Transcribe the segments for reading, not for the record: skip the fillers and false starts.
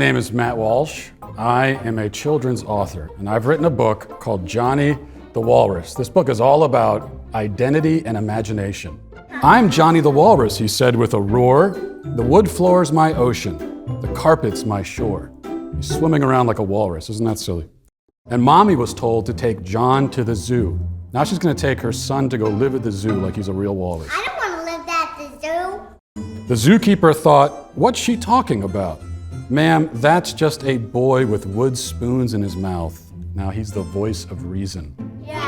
My name is Matt Walsh. I am a children's author, and I've written a book called Johnny the Walrus. This book is all about identity and imagination. I'm Johnny the Walrus, he said with a roar. The wood floor's my ocean. The carpet's my shore. He's swimming around like a walrus. Isn't that silly? And Mommy was told to take John to the zoo. Now she's going to take her son to go live at the zoo like he's a real walrus. I don't want to live at the zoo. The zookeeper thought, what's she talking about? Ma'am, that's just a boy with wood spoons in his mouth. Now he's the voice of reason. Yeah.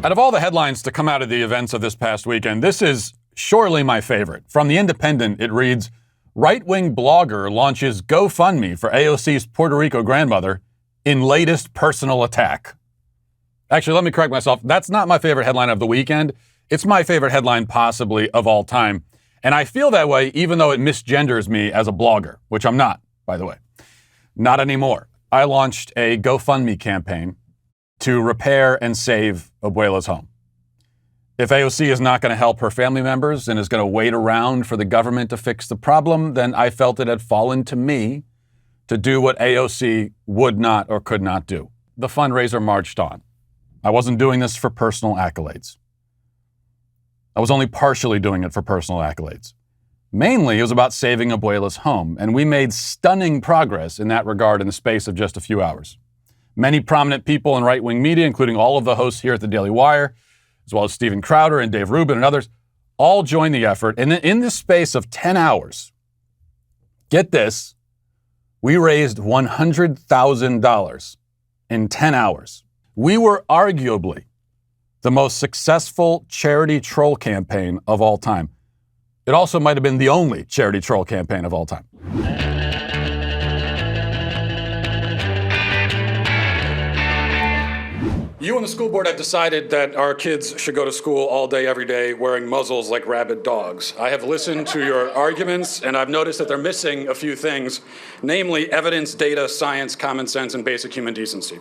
Out of all the headlines to come out of the events of this past weekend, this is surely my favorite. From The Independent, it reads, right-wing blogger launches GoFundMe for AOC's Puerto Rico grandmother in latest personal attack. Actually, let me correct myself. That's not my favorite headline of the weekend. It's my favorite headline possibly of all time. And I feel that way even though it misgenders me as a blogger, which I'm not, by the way. Not anymore. I launched a GoFundMe campaign to repair and save Abuela's home. If AOC is not going to help her family members and is going to wait around for the government to fix the problem, then I felt it had fallen to me to do what AOC would not or could not do. The fundraiser marched on. I wasn't doing this for personal accolades. I was only partially doing it for personal accolades. Mainly, it was about saving Abuela's home, and we made stunning progress in that regard in the space of just a few hours. Many prominent people in right-wing media, including all of the hosts here at the Daily Wire, as well as Steven Crowder and Dave Rubin and others, all joined the effort. And in this space of 10 hours, get this, we raised $100,000 in 10 hours. We were arguably the most successful charity troll campaign of all time. It also might have been the only charity troll campaign of all time. You and the school board have decided that our kids should go to school all day, every day, wearing muzzles like rabid dogs. I have listened to your arguments, and I've noticed that they're missing a few things, namely evidence, data, science, common sense, and basic human decency.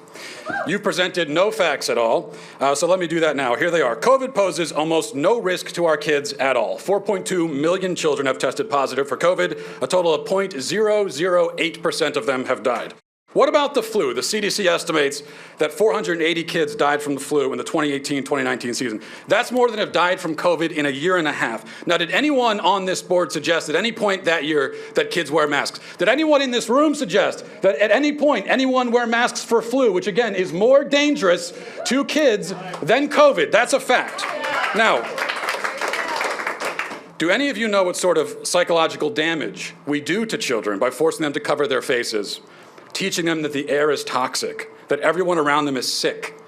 You've presented no facts at all, so let me do that now. Here they are. COVID poses almost no risk to our kids at all. 4.2 million children have tested positive for COVID. A total of 0.008% of them have died. What about the flu? The CDC estimates that 480 kids died from the flu in the 2018-2019 season. That's more than have died from COVID in a year and a half. Now, did anyone on this board suggest at any point that year that kids wear masks? Did anyone in this room suggest that at any point anyone wear masks for flu, which again is more dangerous to kids than COVID? That's a fact. Now, do any of you know what sort of psychological damage we do to children by forcing them to cover their faces? Teaching them that the air is toxic, that everyone around them is sick,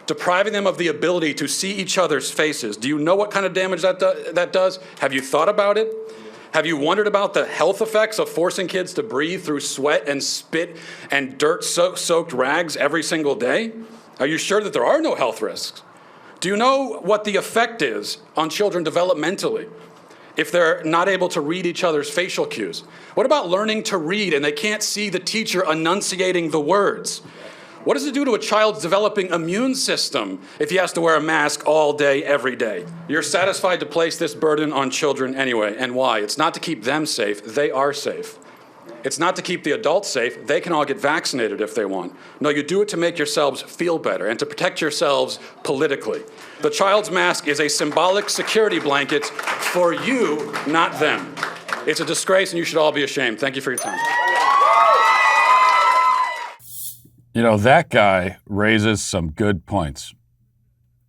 depriving them of the ability to see each other's faces. Do you know what kind of damage that does? Have you thought about it? Have you wondered about the health effects of forcing kids to breathe through sweat and spit and dirt-soaked rags every single day? Are you sure that there are no health risks? Do you know what the effect is on children developmentally if they're not able to read each other's facial cues? What about learning to read and they can't see the teacher enunciating the words? What does it do to a child's developing immune system if he has to wear a mask all day, every day? You're satisfied to place this burden on children anyway, and why? It's not to keep them safe, they are safe. It's not to keep the adults safe, they can all get vaccinated if they want. No, you do it to make yourselves feel better and to protect yourselves politically. The child's mask is a symbolic security blanket for you, not them. It's a disgrace and you should all be ashamed. Thank you for your time. You know, that guy raises some good points.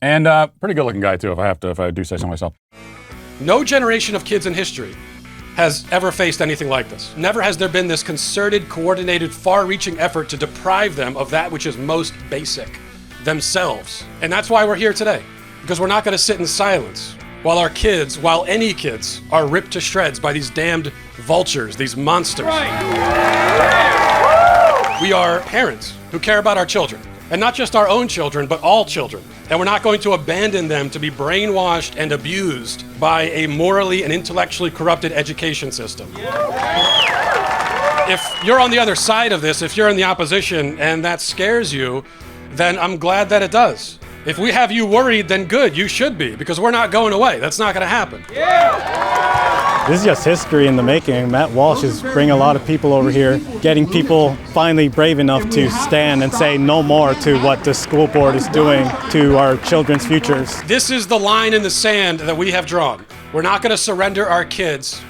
And pretty good looking guy too, if I do say so myself. No generation of kids in history has ever faced anything like this. Never has there been this concerted, coordinated, far-reaching effort to deprive them of that which is most basic, themselves. And that's why we're here today, because we're not going to sit in silence while our kids, while any kids, are ripped to shreds by these damned vultures, these monsters. We are parents who care about our children, and not just our own children, but all children. And we're not going to abandon them to be brainwashed and abused by a morally and intellectually corrupted education system. If you're on the other side of this, if you're in the opposition and that scares you, then I'm glad that it does. If we have you worried, then good, you should be, because we're not going away. That's not going to happen. This is just history in the making. Matt Walsh is bringing a lot of people over here, getting people finally brave enough to stand and say no more to what the school board is doing to our children's futures. This is the line in the sand that we have drawn. We're not going to surrender our kids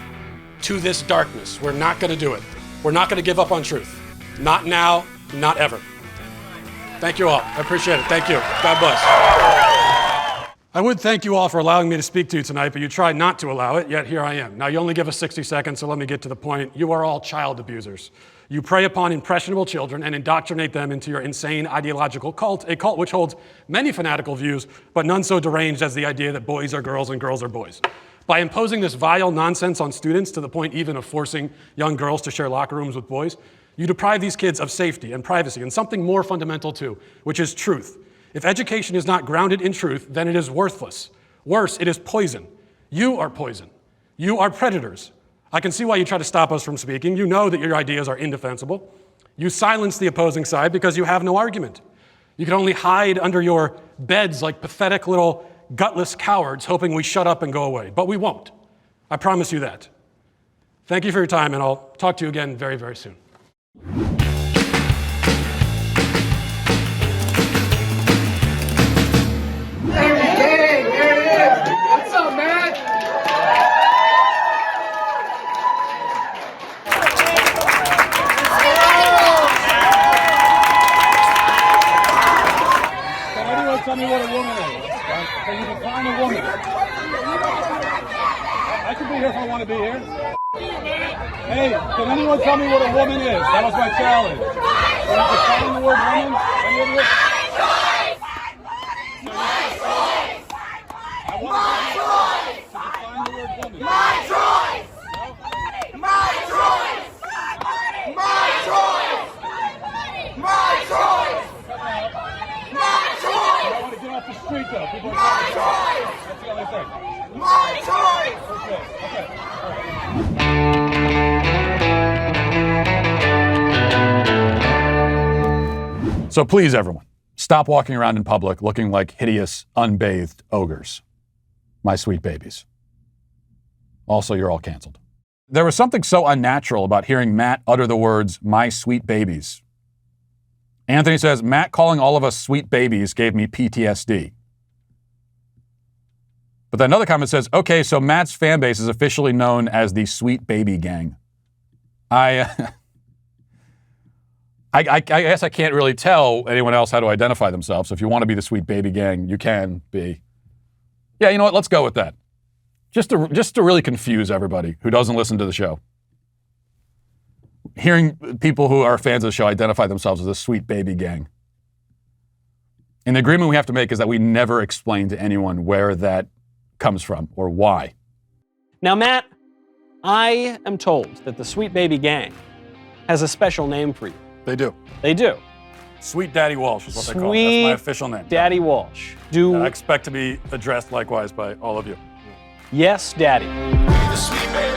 to this darkness. We're not going to do it. We're not going to give up on truth. Not now, not ever. Thank you all. I appreciate it. Thank you. God bless. I would thank you all for allowing me to speak to you tonight, but you tried not to allow it, yet here I am. Now, you only give us 60 seconds, so let me get to the point. You are all child abusers. You prey upon impressionable children and indoctrinate them into your insane ideological cult, a cult which holds many fanatical views, but none so deranged as the idea that boys are girls and girls are boys. By imposing this vile nonsense on students to the point even of forcing young girls to share locker rooms with boys, you deprive these kids of safety and privacy and something more fundamental too, which is truth. If education is not grounded in truth, then it is worthless. Worse, it is poison. You are poison. You are predators. I can see why you try to stop us from speaking. You know that your ideas are indefensible. You silence the opposing side because you have no argument. You can only hide under your beds like pathetic little gutless cowards hoping we shut up and go away. But we won't. I promise you that. Thank you for your time, and I'll talk to you again very, very soon. Tell me what a woman is. Can you define a woman? I can be here if I want to be here. Hey, can anyone tell me what a woman is? That was my challenge. Can you define the word woman? Any of you? My choice! My choice! Define the word woman. My choice! My choice! My choice! My choice! I want to get off the street though. People are my choice! That's the only thing. My choice! Okay. All right. So please, everyone, stop walking around in public looking like hideous, unbathed ogres. My sweet babies. Also, you're all canceled. There was something so unnatural about hearing Matt utter the words, my sweet babies. Anthony says, Matt calling all of us sweet babies gave me PTSD. But then another comment says, okay, so Matt's fan base is officially known as the Sweet Baby Gang. I guess I can't really tell anyone else how to identify themselves. If you want to be the Sweet Baby Gang, you can be. Yeah, you know what? Let's go with that. Just to really confuse everybody who doesn't listen to the show. Hearing people who are fans of the show identify themselves as a Sweet Baby Gang. And the agreement we have to make is that we never explain to anyone where that comes from or why. Now, Matt, I am told that the Sweet Baby Gang has a special name for you. They do. They do. Sweet Daddy Walsh is what they call it. Sweet That's my official name. Daddy Walsh. I expect to be addressed likewise by all of you. Yes, Daddy. The sweet baby.